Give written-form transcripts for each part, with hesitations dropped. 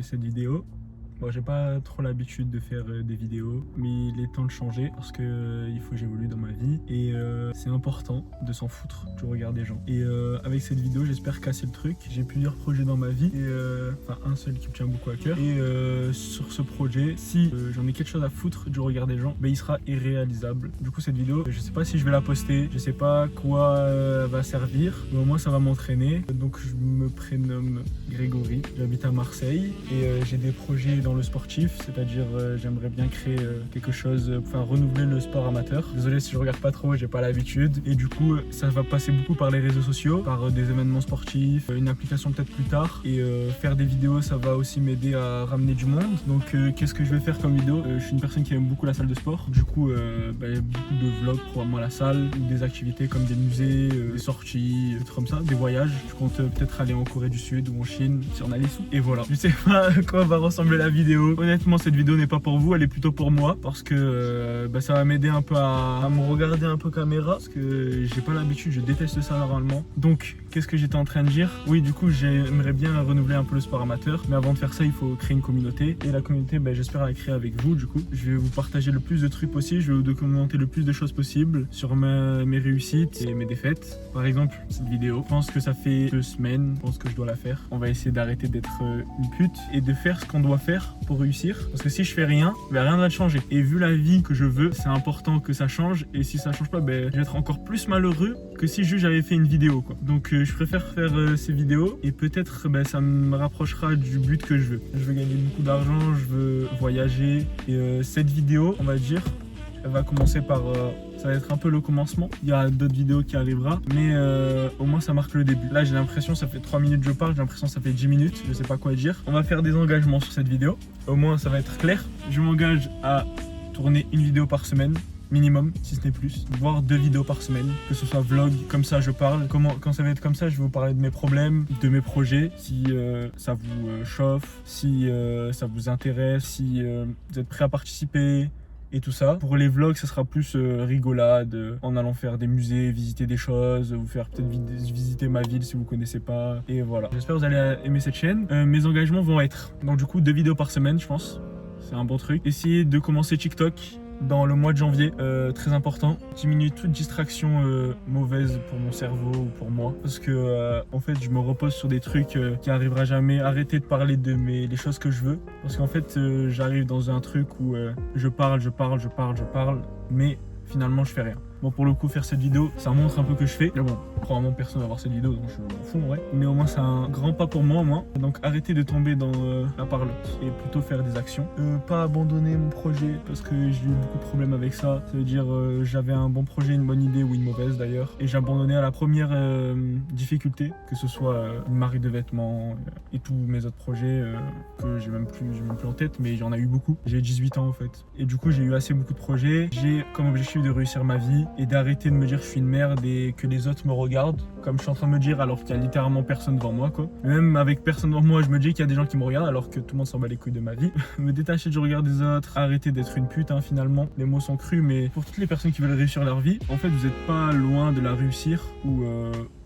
fais cette vidéo. Bon, j'ai pas trop l'habitude de faire des vidéos, mais il est temps de changer parce que il faut que j'évolue dans ma vie et c'est important de s'en foutre du regard des gens. Et avec cette vidéo, j'espère casser le truc. J'ai plusieurs projets dans ma vie et enfin un seul qui me tient beaucoup à cœur. Et sur ce projet, si j'en ai quelque chose à foutre du regard des gens, ben, il sera irréalisable. Du coup, cette vidéo, je sais pas si je vais la poster, je sais pas quoi va servir, mais au moins ça va m'entraîner. Donc je me prénomme Grégory, j'habite à Marseille et j'ai des projets dans le sportif, c'est-à-dire j'aimerais bien créer quelque chose, enfin renouveler le sport amateur. Désolé si je regarde pas trop, j'ai pas l'habitude. Et du coup, ça va passer beaucoup par les réseaux sociaux, par des événements sportifs, une application peut-être plus tard. Et faire des vidéos, ça va aussi m'aider à ramener du monde. Donc qu'est-ce que je vais faire comme vidéo? Je suis une personne qui aime beaucoup la salle de sport. Du coup, il y a beaucoup de vlogs probablement à la salle, ou des activités comme des musées, des sorties, des trucs comme ça, des voyages. Je compte peut-être aller en Corée du Sud ou en Chine si on a les sous. Et voilà, je sais pas à quoi va ressembler la vidéo. Honnêtement, cette vidéo n'est pas pour vous, elle est plutôt pour moi parce que ça va m'aider un peu à me regarder un peu caméra parce que j'ai pas l'habitude, je déteste ça normalement. Donc, qu'est-ce que j'étais en train de dire? Oui, du coup, j'aimerais bien renouveler un peu le sport amateur, mais avant de faire ça, il faut créer une communauté et la communauté, j'espère la créer avec vous. Du coup, je vais vous partager le plus de trucs possible, je vais vous documenter le plus de choses possibles sur mes réussites et mes défaites. Par exemple, cette vidéo, je pense que ça fait 2 semaines, je pense que je dois la faire. On va essayer d'arrêter d'être une pute et de faire ce qu'on doit faire pour réussir, parce que si je fais rien, rien ne va changer. Et vu la vie que je veux, c'est important que ça change, et si ça change pas, je vais être encore plus malheureux que si juste j'avais fait une vidéo quoi. Donc je préfère faire ces vidéos et peut-être ça me rapprochera du but que je veux. Je veux gagner beaucoup d'argent, je veux voyager et cette vidéo, on va dire, elle va commencer par ça va être un peu le commencement. Il y a d'autres vidéos qui arrivera, mais au moins ça marque le début. Là j'ai l'impression, ça fait 3 minutes que je parle, j'ai l'impression que ça fait 10 minutes, je sais pas quoi dire. On va faire des engagements sur cette vidéo, au moins ça va être clair. Je m'engage à tourner une vidéo par semaine, minimum, si ce n'est plus, voire 2 vidéos par semaine, que ce soit vlog, comme ça je parle. Quand ça va être comme ça, je vais vous parler de mes problèmes, de mes projets, si ça vous chauffe, si ça vous intéresse, si vous êtes prêt à participer, et tout ça. Pour les vlogs, ça sera plus rigolade, en allant faire des musées, visiter des choses, vous faire peut-être visiter ma ville si vous connaissez pas. Et voilà. J'espère que vous allez aimer cette chaîne. Mes engagements vont être, donc du coup, 2 vidéos par semaine, je pense. C'est un bon truc. Essayez de commencer TikTok dans le mois de janvier, très important. Diminuer toute distraction mauvaise pour mon cerveau ou pour moi, parce que en fait je me repose sur des trucs qui arrivera jamais. Arrêtez de parler de les choses que je veux, parce qu'en fait j'arrive dans un truc où je parle, mais finalement je fais rien. Bon, pour le coup, faire cette vidéo, ça montre un peu que je fais. Mais bon, probablement personne va voir cette vidéo, donc je m'en fous en vrai. Mais au moins, c'est un grand pas pour moi, au moins. Donc arrêtez de tomber dans la parlotte et plutôt faire des actions. Pas abandonner mon projet parce que j'ai eu beaucoup de problèmes avec ça. Ça veut dire j'avais un bon projet, une bonne idée ou une mauvaise d'ailleurs. Et j'ai abandonné à la première difficulté, que ce soit une marque de vêtements et tous mes autres projets que j'ai même plus en tête, mais j'en ai eu beaucoup. J'ai 18 ans en fait. Et du coup, j'ai eu assez beaucoup de projets. J'ai comme objectif de réussir ma vie et d'arrêter de me dire que je suis une merde et que les autres me regardent comme je suis en train de me dire alors qu'il y a littéralement personne devant moi quoi. Même avec personne devant moi, je me dis qu'il y a des gens qui me regardent alors que tout le monde s'en bat les couilles de ma vie. Me détacher du regard des autres, arrêter d'être une pute finalement. Les mots sont crus, mais pour toutes les personnes qui veulent réussir leur vie, en fait vous n'êtes pas loin de la réussir ou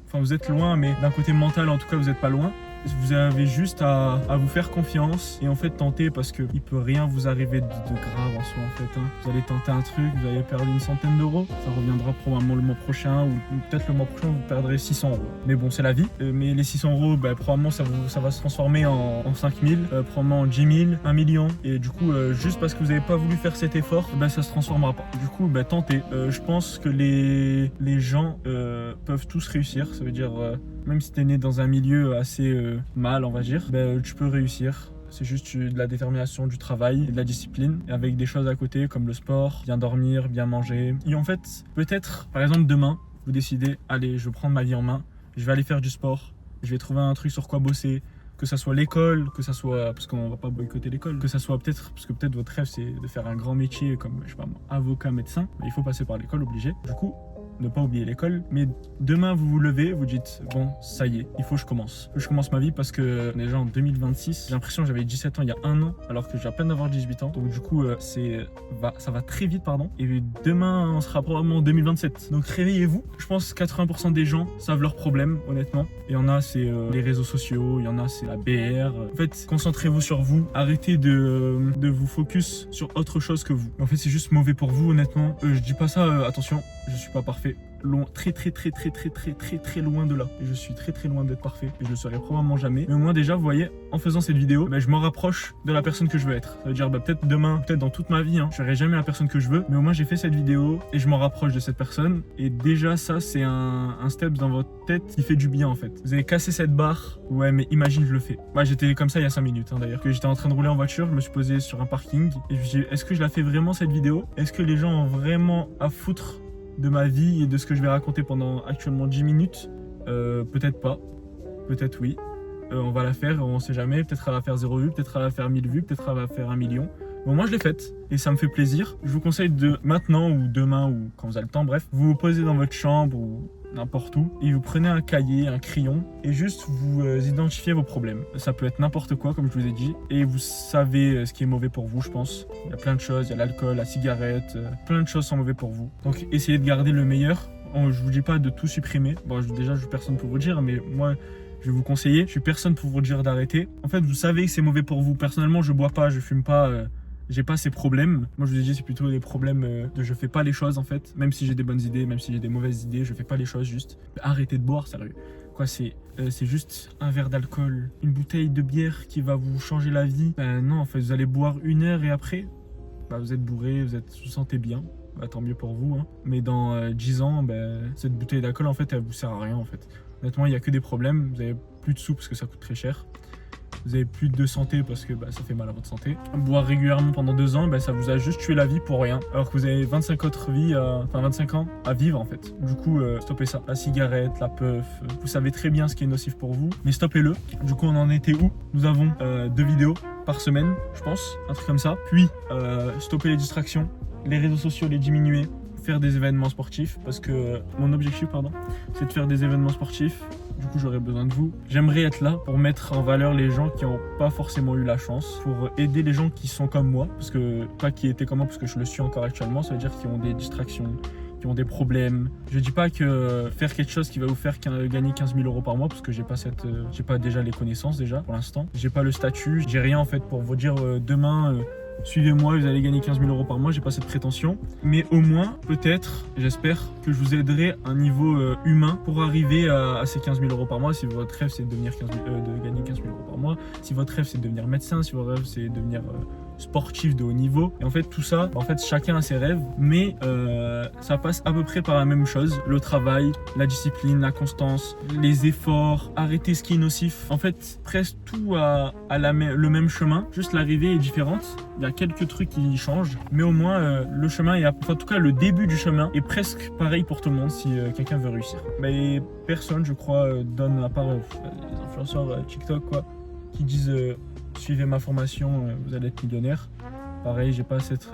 enfin vous êtes loin, mais d'un côté mental en tout cas vous n'êtes pas loin. Vous avez juste à vous faire confiance et en fait tenter, parce qu'il peut rien vous arriver de grave en soi en fait. Vous allez tenter un truc, vous allez perdre une centaine d'euros, ça reviendra probablement le mois prochain ou peut-être le mois prochain vous perdrez 600 euros. Mais bon c'est la vie, mais les 600 euros probablement ça va se transformer en 5000, probablement en 10 000, 1 million et du coup juste parce que vous n'avez pas voulu faire cet effort, ça se transformera pas. Du coup tentez. Je pense que les gens peuvent tous réussir, ça veut dire même si tu es né dans un milieu assez mal, on va dire, tu peux réussir. C'est juste de la détermination, du travail et de la discipline, et avec des choses à côté comme le sport, bien dormir, bien manger. Et en fait, peut-être, par exemple demain, vous décidez, allez, je vais prendre ma vie en main, je vais aller faire du sport, je vais trouver un truc sur quoi bosser, que ça soit l'école, que ça soit, parce qu'on va pas boycotter l'école, que ça soit peut-être, parce que peut-être votre rêve c'est de faire un grand métier comme, je sais pas moi, avocat, médecin, il faut passer par l'école obligé. Du coup, ne pas oublier l'école. Mais demain, vous vous levez, vous dites, bon, ça y est, il faut que je commence. Je commence ma vie parce que déjà en 2026, j'ai l'impression que j'avais 17 ans il y a un an, alors que j'ai à peine d'avoir 18 ans. Donc du coup, ça va très vite, pardon. Et demain, on sera probablement en 2027. Donc réveillez-vous. Je pense que 80% des gens savent leurs problèmes, honnêtement. Il y en a, c'est les réseaux sociaux, il y en a, c'est la BR. En fait, concentrez-vous sur vous. Arrêtez de vous focus sur autre chose que vous. En fait, c'est juste mauvais pour vous, honnêtement. Je dis pas ça, attention, je suis pas parfait. Loin, très loin de là. Et je suis très loin d'être parfait. Et je le serai probablement jamais. Mais au moins déjà, vous voyez, en faisant cette vidéo, je me rapproche de la personne que je veux être. Ça veut dire peut-être demain, peut-être dans toute ma vie, je serai jamais la personne que je veux. Mais au moins j'ai fait cette vidéo et je m'en rapproche de cette personne. Et déjà ça, c'est un step dans votre tête qui fait du bien en fait. Vous avez cassé cette barre. Ouais, mais imagine je le fais. Moi j'étais comme ça il y a 5 minutes d'ailleurs. Que j'étais en train de rouler en voiture, je me suis posé sur un parking. Et je me suis dit, est-ce que je la fais vraiment cette vidéo? Est-ce que les gens ont vraiment à foutre de ma vie et de ce que je vais raconter pendant actuellement 10 minutes? Peut-être pas, peut-être oui. On va la faire, on sait jamais, peut-être elle va faire 0 vues, peut-être elle va faire 1000 vues, peut-être elle va faire 1 million. Bon, moi je l'ai faite et ça me fait plaisir. Je vous conseille de maintenant ou demain ou quand vous avez le temps, bref, vous vous posez dans votre chambre ou n'importe où et vous prenez un cahier, un crayon et juste vous identifiez vos problèmes. Ça peut être n'importe quoi comme je vous ai dit et vous savez ce qui est mauvais pour vous, je pense. Il y a plein de choses, il y a l'alcool, la cigarette, plein de choses sont mauvais pour vous. Donc essayez de garder le meilleur. Je vous dis pas de tout supprimer. Bon, déjà je suis personne pour vous dire, mais moi je vais vous conseiller. Je suis personne pour vous dire d'arrêter. En fait, vous savez que c'est mauvais pour vous. Personnellement, je bois pas, je fume pas. J'ai pas ces problèmes. Moi, je vous ai dit, c'est plutôt des problèmes de je fais pas les choses en fait. Même si j'ai des bonnes idées, même si j'ai des mauvaises idées, je fais pas les choses juste. Arrêtez de boire, sérieux. Quoi, c'est juste un verre d'alcool, une bouteille de bière qui va vous changer la vie. Non, en fait, vous allez boire 1 heure et après, vous êtes bourré, vous vous sentez bien. Tant mieux pour vous. Mais dans 10 ans, cette bouteille d'alcool, en fait, elle vous sert à rien en fait. Honnêtement, il n'y a que des problèmes. Vous avez plus de sous parce que ça coûte très cher. Vous avez plus de santé parce que ça fait mal à votre santé. Boire régulièrement pendant 2 ans, ça vous a juste tué la vie pour rien. Alors que vous avez 25 autres vies, 25 ans à vivre en fait. Du coup, stoppez ça. La cigarette, la puff, vous savez très bien ce qui est nocif pour vous, mais stoppez-le. Du coup, on en était où? Nous avons 2 vidéos par semaine, je pense, un truc comme ça. Puis, stopper les distractions, les réseaux sociaux, les diminuer. Faire des événements sportifs parce que mon objectif c'est de faire des événements sportifs. Du coup j'aurais besoin de vous. J'aimerais être là pour mettre en valeur les gens qui n'ont pas forcément eu la chance, pour aider les gens qui sont comme moi, parce que pas qui étaient comme moi parce que je le suis encore actuellement, ça veut dire qui ont des distractions, qui ont des problèmes. Je dis pas que faire quelque chose qui va vous faire gagner 15 000 € par mois parce que j'ai pas déjà les connaissances déjà pour l'instant, j'ai pas le statut, j'ai rien en fait pour vous dire demain suivez-moi, vous allez gagner 15 000 € par mois, j'ai pas cette prétention. Mais au moins, peut-être, j'espère que je vous aiderai à un niveau humain pour arriver à ces 15 000 € par mois. Si votre rêve c'est de gagner 15 000 € par mois, si votre rêve c'est de devenir médecin, si votre rêve c'est de devenir sportif de haut niveau. Et en fait tout ça, chacun a ses rêves, mais ça passe à peu près par la même chose. Le travail, la discipline, la constance, les efforts, arrêter ce qui est nocif. En fait presque tout a le même chemin, juste l'arrivée est différente. Il y a quelques trucs qui changent, mais au moins le chemin en tout cas le début du chemin est presque pareil pour tout le monde si quelqu'un veut réussir. Mais personne je crois donne, à part les influenceurs TikTok qui disent suivez ma formation, vous allez être millionnaire. Pareil, j'ai pas cette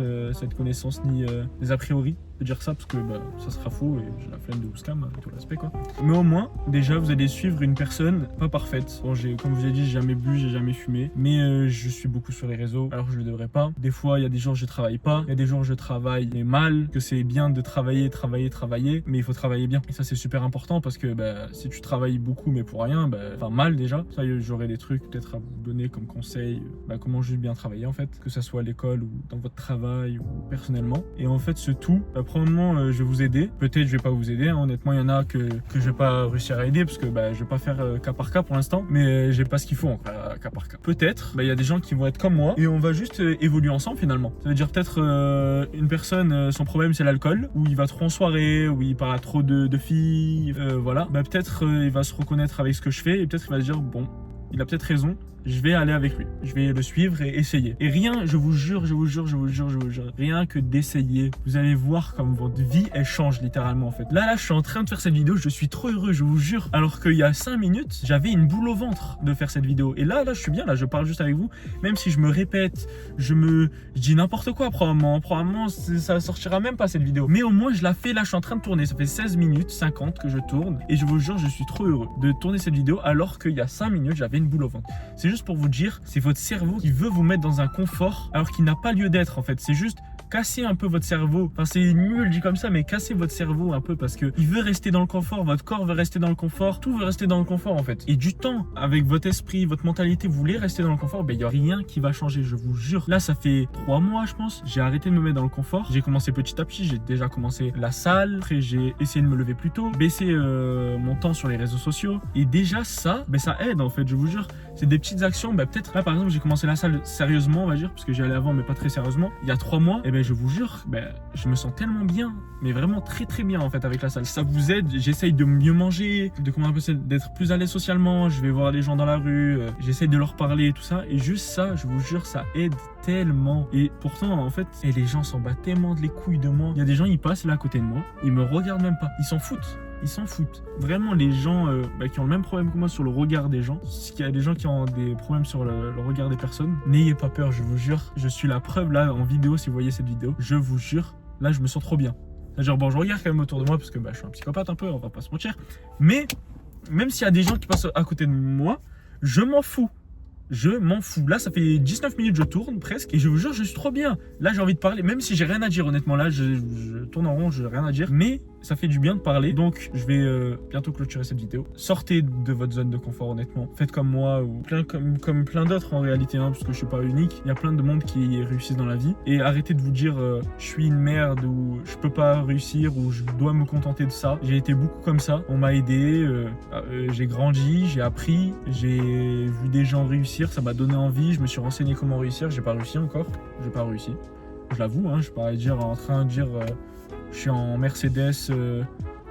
connaissance ni des a priori de dire ça parce que ça sera faux et j'ai la flemme de vous scam avec tout respect Mais au moins, déjà vous allez suivre une personne pas parfaite. Bon, comme je vous ai dit, j'ai jamais bu, j'ai jamais fumé, mais je suis beaucoup sur les réseaux alors que je le devrais pas. Des fois, il y a des jours où je travaille pas, il y a des jours où je travaille mais mal, que c'est bien de travailler, mais il faut travailler bien. Et ça c'est super important parce que si tu travailles beaucoup mais pour rien, mal déjà, ça j'aurais des trucs peut-être à vous donner comme conseil, comment juste bien travailler en fait, que ça soit à l'école ou dans votre travail ou personnellement. Et en fait ce tout, probablement je vais vous aider, peut-être je vais pas vous aider, honnêtement il y en a que je vais pas réussir à aider parce que je vais pas faire cas par cas pour l'instant, mais j'ai pas ce qu'il faut encore cas par cas. Peut-être il y a des gens qui vont être comme moi et on va juste évoluer ensemble finalement. Ça veut dire peut-être une personne, son problème c'est l'alcool, ou il va trop en soirée, ou il parle à trop de filles, voilà, peut-être il va se reconnaître avec ce que je fais et peut-être il va se dire bon, il a peut-être raison, je vais aller avec lui. Je vais le suivre et essayer. Et rien, je vous jure, rien que d'essayer, vous allez voir comme votre vie, elle change littéralement en fait. Là, je suis en train de faire cette vidéo, je suis trop heureux, je vous jure. Alors qu'il y a 5 minutes, j'avais une boule au ventre de faire cette vidéo. Et là, je suis bien, là, je parle juste avec vous. Même si je me répète, je dis n'importe quoi probablement ça sortira même pas cette vidéo. Mais au moins, je la fais, là, je suis en train de tourner. Ça fait 16 minutes 50 que je tourne. Et je vous jure, je suis trop heureux de tourner cette vidéo alors qu'il y a 5 minutes, j'avais une boule au ventre. C'est juste pour vous dire, c'est votre cerveau qui veut vous mettre dans un confort alors qu'il n'a pas lieu d'être en fait. C'est juste casser un peu votre cerveau. Enfin, c'est nul dit comme ça, mais casser votre cerveau un peu parce que il veut rester dans le confort, votre corps veut rester dans le confort, tout veut rester dans le confort en fait. Et du temps, avec votre esprit, votre mentalité, vous voulez rester dans le confort, ben il n'y a rien qui va changer, je vous jure. Là, ça fait 3 mois, je pense, j'ai arrêté de me mettre dans le confort. J'ai commencé petit à petit, j'ai déjà commencé la salle, après j'ai essayé de me lever plus tôt, baisser mon temps sur les réseaux sociaux. Et déjà ça, ben ça aide en fait, je vous jure. C'est des petites actions, ben peut-être là par exemple, j'ai commencé la salle sérieusement, on va dire, parce que j'y allais avant, mais pas très sérieusement. Il y a 3 mois, et ben je vous jure, je me sens tellement bien, mais vraiment très bien en fait avec la salle. Ça vous aide, j'essaye de mieux manger, d'être plus à l'aise socialement, je vais voir les gens dans la rue, j'essaye de leur parler et tout ça, et juste ça, je vous jure, ça aide tellement. Et pourtant en fait, les gens s'en battent tellement de les couilles de moi. Il y a des gens, ils passent là à côté de moi, ils me regardent même pas, ils s'en foutent. Ils s'en foutent. Vraiment, les gens qui ont le même problème que moi sur le regard des gens, s'il y a des gens qui ont des problèmes sur le regard des personnes, n'ayez pas peur, je vous jure. Je suis la preuve là en vidéo, si vous voyez cette vidéo, je vous jure, là je me sens trop bien. Genre bon, je regarde quand même autour de moi parce que je suis un psychopathe un peu, on va pas se mentir. Mais même s'il y a des gens qui passent à côté de moi, je m'en fous. Je m'en fous. Là, ça fait 19 minutes, je tourne presque. Et je vous jure, je suis trop bien. Là, j'ai envie de parler. Même si j'ai rien à dire, honnêtement. Là, je tourne en rond, j'ai rien à dire. Mais ça fait du bien de parler. Donc, je vais bientôt clôturer cette vidéo. Sortez de votre zone de confort, honnêtement. Faites comme moi ou comme plein d'autres en réalité. Parce que je suis pas unique. Il y a plein de monde qui réussissent dans la vie. Et arrêtez de vous dire je suis une merde ou je peux pas réussir ou je dois me contenter de ça. J'ai été beaucoup comme ça. On m'a aidé. J'ai grandi. J'ai appris. J'ai vu des gens réussir. Ça m'a donné envie, je me suis renseigné comment réussir, j'ai pas réussi encore, j'ai pas réussi, je l'avoue, je suis pas en train de dire je suis en Mercedes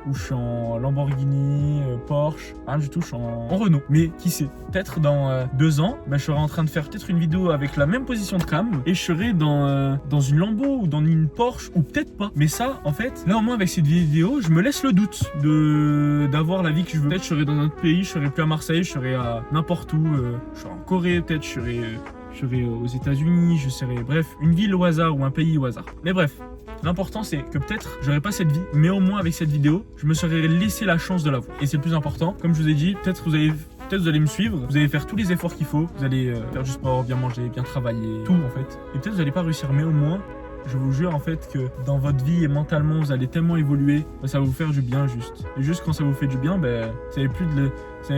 ou je suis en Lamborghini, Porsche, rien du tout, je suis en Renault. Mais qui sait, peut-être dans 2 ans, je serai en train de faire peut-être une vidéo avec la même position de cam et je serai dans une Lambo ou dans une Porsche ou peut-être pas. Mais ça, en fait, là au moins avec cette vidéo, je me laisse le doute d'avoir la vie que je veux. Peut-être je serai dans un autre pays, je serai plus à Marseille, je serai à n'importe où, je serai en Corée, peut-être je serai aux États-Unis, je serai, bref, une ville au hasard ou un pays au hasard. Mais bref. L'important c'est que peut-être j'aurais pas cette vie, mais au moins avec cette vidéo, je me serais laissé la chance de l'avoir. Et c'est le plus important. Comme je vous ai dit, peut-être vous allez me suivre, vous allez faire tous les efforts qu'il faut, vous allez faire du sport, bien manger, bien travailler, tout en fait. Et peut-être vous allez pas réussir, mais au moins, je vous jure en fait que dans votre vie et mentalement, vous allez tellement évoluer, ça va vous faire du bien juste. Et juste quand ça vous fait du bien, ça va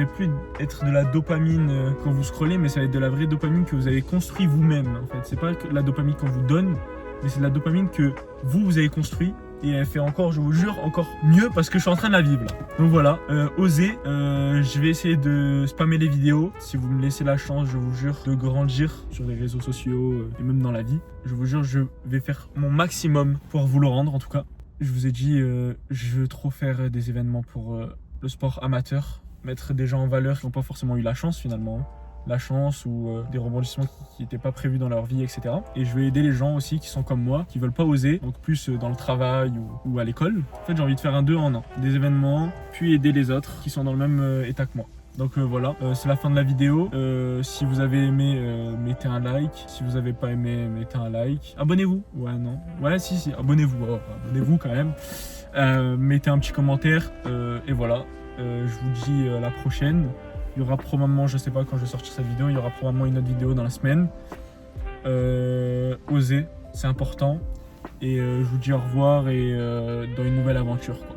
plus être de la dopamine quand vous scrollez, mais ça va être de la vraie dopamine que vous avez construit vous-même en fait. C'est pas que la dopamine qu'on vous donne, mais c'est de la dopamine que vous avez construit et elle fait encore, je vous jure, encore mieux parce que je suis en train de la vivre là. Donc voilà, osez, je vais essayer de spammer les vidéos. Si vous me laissez la chance, je vous jure, de grandir sur les réseaux sociaux et même dans la vie. Je vous jure, je vais faire mon maximum pour vous le rendre en tout cas. Je vous ai dit, je veux trop faire des événements pour le sport amateur, mettre des gens en valeur qui n'ont pas forcément eu la chance finalement. La chance ou des rebondissements qui n'étaient pas prévus dans leur vie, etc. Et je vais aider les gens aussi qui sont comme moi, qui veulent pas oser, donc plus dans le travail ou à l'école. En fait, j'ai envie de faire un 2 en 1, des événements, puis aider les autres qui sont dans le même état que moi. Donc voilà, c'est la fin de la vidéo. Si vous avez aimé, mettez un like. Si vous n'avez pas aimé, mettez un like. Abonnez-vous. Ouais, non. Ouais, si, abonnez-vous. Oh, abonnez-vous quand même. Mettez un petit commentaire. Et voilà, je vous dis à la prochaine. Il y aura probablement, je sais pas quand je vais sortir cette vidéo, il y aura probablement une autre vidéo dans la semaine. Osez, c'est important. Et je vous dis au revoir et dans une nouvelle aventure, quoi.